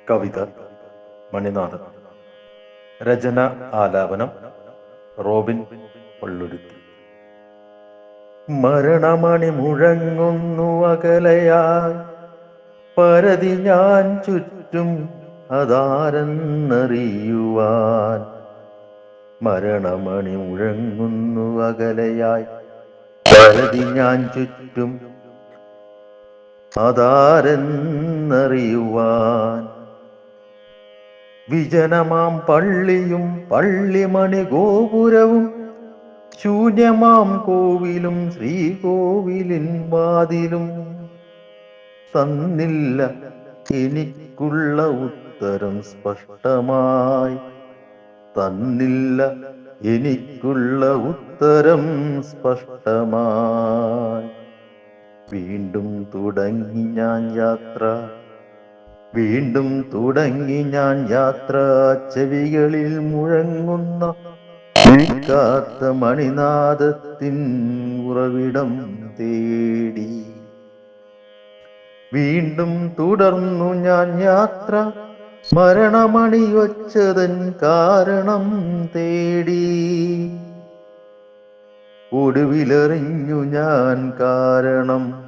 കവിത മണിനാഥൻ. രചന ആലാപനം റോബിൻ പള്ളുരുത്തി. മരണമണി മുഴങ്ങുന്നു അകലയായി, പരതി ഞാൻ ചുറ്റും അതാരെന്നറിയുവാൻ. മരണമണി മുഴങ്ങുന്നു അകലയായി, പരതി ഞാൻ ചുറ്റും അതാരെന്നറിയുവാൻ. വിജനമാം പള്ളിയും പള്ളിമണി ഗോപുരവും, ശൂന്യമാം കോവിലും ശ്രീകോവിലിൻ വാതിലും തന്നില്ല എനിക്കുള്ള ഉത്തരം സ്പഷ്ടമായി. തന്നില്ല എനിക്കുള്ള ഉത്തരം സ്പഷ്ടമായി. വീണ്ടും തുടങ്ങി ഞാൻ യാത്ര, വീണ്ടും തുടങ്ങി ഞാൻ യാത്ര. ചെവികളിൽ മുഴങ്ങുന്ന കേൾക്കാത്ത മണിനാദത്തിൻ ഉറവിടം തേടി. വീണ്ടും തുടർന്നു ഞാൻ യാത്ര, മരണമണിയൊച്ചതൻ കാരണം തേടി. ഒടുവിലറിഞ്ഞു ഞാൻ കാരണം,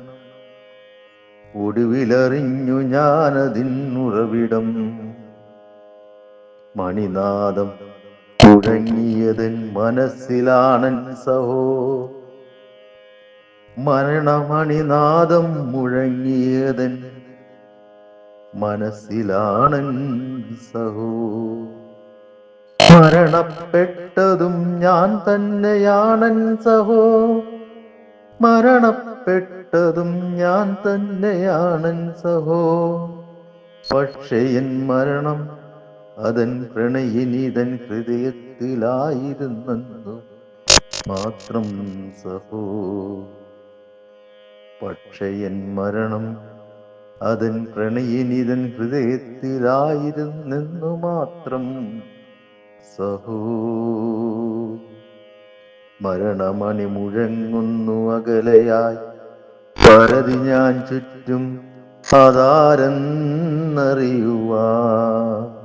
ഒടുവിലറിഞ്ഞു ഞാനതിൻ ഉറവിടം. മണിനാദം മുഴങ്ങിയതൻ മനസ്സിലാണൻ സഹോ, മരണമണിനാദം മുഴങ്ങിയതൻ മനസ്സിലാണൻ സഹോ. മരണപ്പെട്ടതും ഞാൻ തന്നെയാണൻ സഹോ, മരണപ്പെട്ടതും ഞാൻ തന്നെയാണൻ സഹോ. പക്ഷേ എൻ മരണം അതൻ പ്രണയിനിതൻ ഹൃദയത്തിലായിരുന്നെന്നു മാത്രം സഹോ. പക്ഷേ എൻ മരണം അതൻ പ്രണയിനിതൻ ഹൃദയത്തിലായിരുന്നെന്നു മാത്രം സഹോ. മരണമണി മുഴങ്ങുന്നു അകലയായി, പരതി ഞാൻ ചുറ്റും അതാരെന്നറിയുവാൻ.